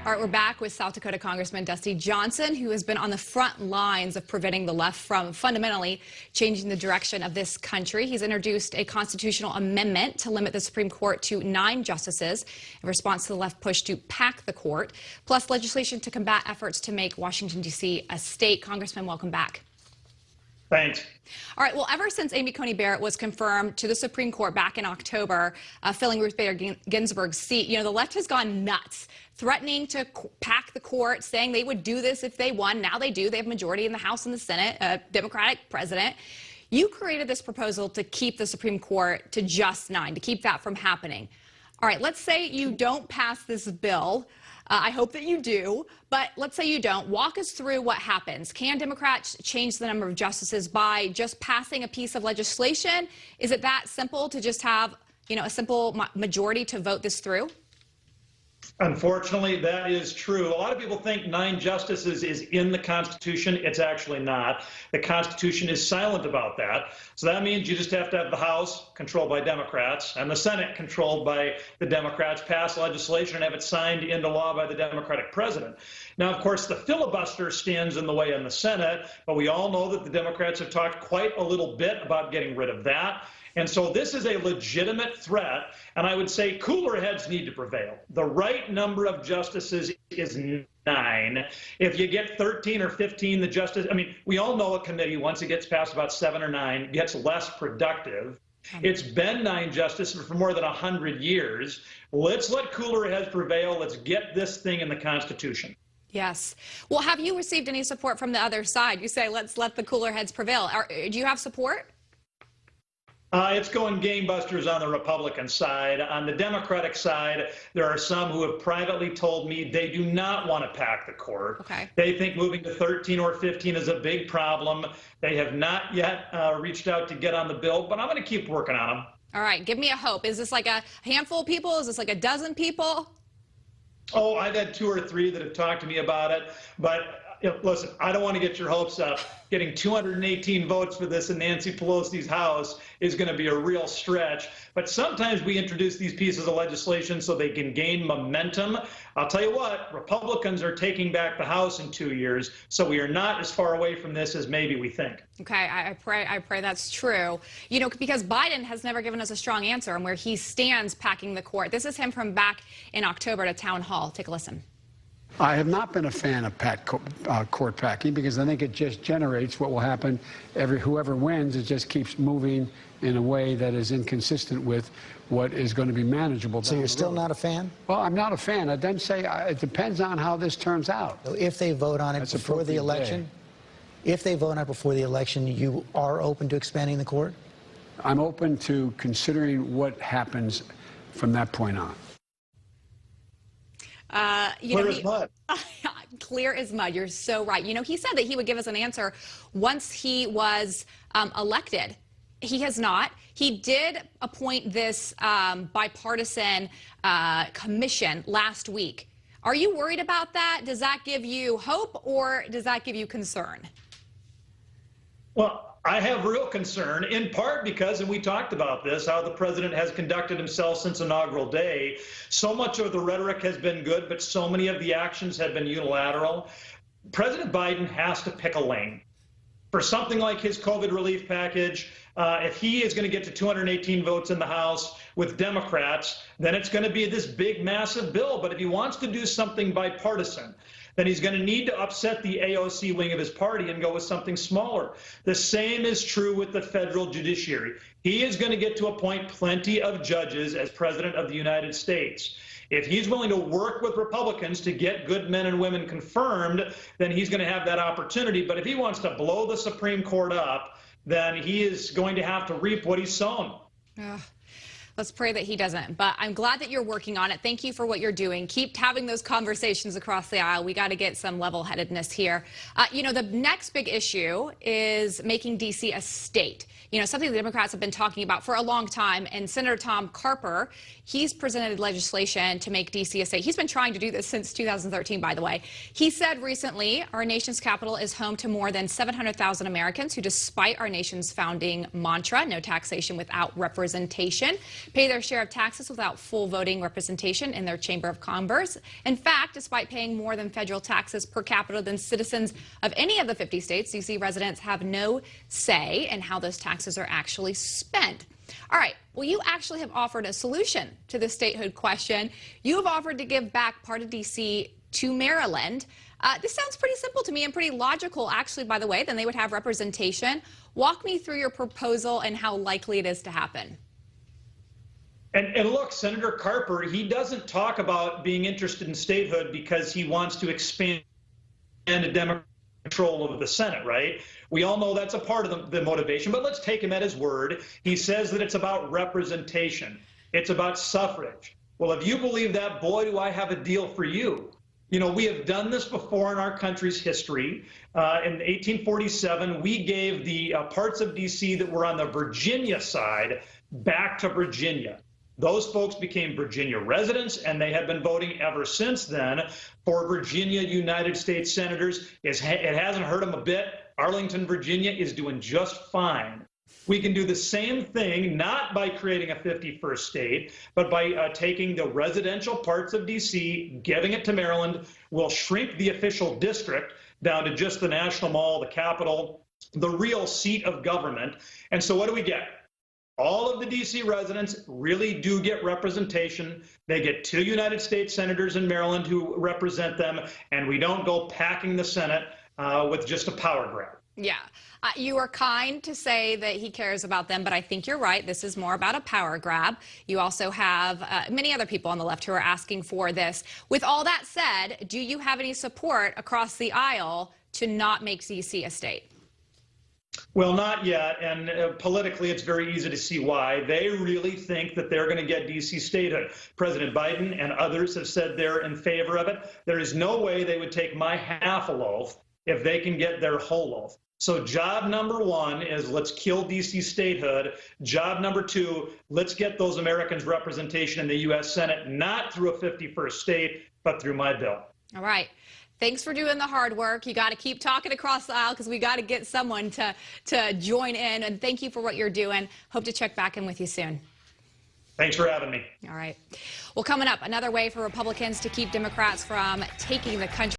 All right, we're back with South Dakota Congressman Dusty Johnson, who has been on the front lines of preventing the left from fundamentally changing the direction of this country. He's introduced a constitutional amendment to limit the Supreme Court to 9 justices in response to the left push to pack the court, plus legislation to combat efforts to make Washington, D.C. a state. Congressman, welcome back. Thanks. All right. Well, ever since Amy Coney Barrett was confirmed to the Supreme Court back in October, filling Ruth Bader Ginsburg's seat, the left has gone nuts, threatening to pack the court, saying they would do this if they won. Now they do. They have majority in the House and the Senate, a Democratic president. You created this proposal to keep the Supreme Court to just 9, to keep that from happening. All right. Let's say you don't pass this bill. I hope that you do, but let's say you don't. Walk us through what happens. Can Democrats change the number of justices by just passing a piece of legislation? Is it that simple to just have, a simple majority to vote this through? Unfortunately, that is true. A lot of people think 9 justices is in the Constitution. It's actually not. The Constitution is silent about that. So that means you just have to have the House, controlled by Democrats, and the Senate, controlled by the Democrats, pass legislation and have it signed into law by the Democratic president. Now, of course, the filibuster stands in the way in the Senate, but we all know that the Democrats have talked quite a little bit about getting rid of that. And so this is a legitimate threat, and I would say cooler heads need to prevail. The right number of justices is 9. If you get 13 or 15, we all know a committee, once it gets past about 7 or 9, gets less productive. It's been 9 justices for more than 100 years. Let's let cooler heads prevail. Let's get this thing in the Constitution. Yes. Well, have you received any support from the other side? You say, let's let the cooler heads prevail. Do you have support? It's going gangbusters on the Republican side. On the Democratic side, there are some who have privately told me they do not want to pack the court. Okay. They think moving to 13 or 15 is a big problem. They have not yet reached out to get on the bill, but I'm going to keep working on them. All right. Give me a hope. Is this like a handful of people? Is this like a dozen people? Oh, I've had 2 or 3 that have talked to me about it, but listen, I don't want to get your hopes up. Getting 218 votes for this in Nancy Pelosi's House is going to be a real stretch. But sometimes we introduce these pieces of legislation so they can gain momentum. I'll tell you what, Republicans are taking back the House in 2 years, so we are not as far away from this as maybe we think. Okay, I pray that's true. Because Biden has never given us a strong answer on where he stands packing the court. This is him from back in October at a town hall. Take a listen. I have not been a fan of court packing because I think it just generates what will happen. Whoever wins, it just keeps moving in a way that is inconsistent with what is going to be manageable. So you're still not a fan? Well, I'm not a fan. I then say it depends on how this turns out. So if they vote on it before the election, you are open to expanding the court? I'm open to considering what happens from that point on. Clear as mud. Clear as mud. You're so right. He said that he would give us an answer once he was elected. He has not. He did appoint this bipartisan commission last week. Are you worried about that? Does that give you hope or does that give you concern? Well, I have real concern, in part because, and we talked about this, how the president has conducted himself since inaugural day. So much of the rhetoric has been good, but so many of the actions have been unilateral. President Biden has to pick a lane. For something like his COVID relief package, if he is going to get to 218 votes in the House with Democrats, then it's going to be this big, massive bill. But if he wants to do something bipartisan, then he's going to need to upset the AOC wing of his party and go with something smaller. The same is true with the federal judiciary. He is going to get to appoint plenty of judges as president of the United States. If he's willing to work with Republicans to get good men and women confirmed, then he's going to have that opportunity. But if he wants to blow the Supreme Court up, then he is going to have to reap what he's sown. Let's pray that he doesn't. But I'm glad that you're working on it. Thank you for what you're doing. Keep having those conversations across the aisle. We got to get some level-headedness here. The next big issue is making D.C. a state. Something the Democrats have been talking about for a long time. And Senator Tom Carper, he's presented legislation to make D.C. a state. He's been trying to do this since 2013, by the way. He said recently, our nation's capital is home to more than 700,000 Americans who, despite our nation's founding mantra, no taxation without representation, pay their share of taxes without full voting representation in their Chamber of Commerce. In fact, despite paying more than federal taxes per capita than citizens of any of the 50 states, D.C. residents have no say in how those taxes are actually spent. All right, well, you actually have offered a solution to the statehood question. You have offered to give back part of D.C. to Maryland. This sounds pretty simple to me and pretty logical, actually, by the way. Then they would have representation. Walk me through your proposal and how likely it is to happen. And look, Senator Carper, he doesn't talk about being interested in statehood because he wants to expand the Democratic control of the Senate, right? We all know that's a part of the motivation, but let's take him at his word. He says that it's about representation. It's about suffrage. Well, if you believe that, boy, do I have a deal for you. You know, we have done this before in our country's history. In 1847, we gave the parts of D.C. that were on the Virginia side back to Virginia. Those folks became Virginia residents, and they have been voting ever since then for Virginia United States senators. It hasn't hurt them a bit. Arlington, Virginia is doing just fine. We can do the same thing, not by creating a 51st state, but by taking the residential parts of D.C., giving it to Maryland. We'll shrink the official district down to just the National Mall, the Capitol, the real seat of government. And so what do we get? All of the D.C. residents really do get representation. They get 2 United States senators in Maryland who represent them, and we don't go packing the Senate with just a power grab. Yeah. You are kind to say that he cares about them, but I think you're right. This is more about a power grab. You also have many other people on the left who are asking for this. With all that said, do you have any support across the aisle to not make D.C. a state? Well, not yet, and politically it's very easy to see why. They really think that they're going to get D.C. statehood. President Biden and others have said they're in favor of it. There is no way they would take my half a loaf if they can get their whole loaf. So job number 1 is let's kill D.C. statehood. Job number 2, let's get those Americans representation in the U.S. Senate, not through a 51st state, but through my bill. All right. Thanks for doing the hard work. You got to keep talking across the aisle because we got to get someone to join in. And thank you for what you're doing. Hope to check back in with you soon. Thanks for having me. All right. Well, coming up, another way for Republicans to keep Democrats from taking the country.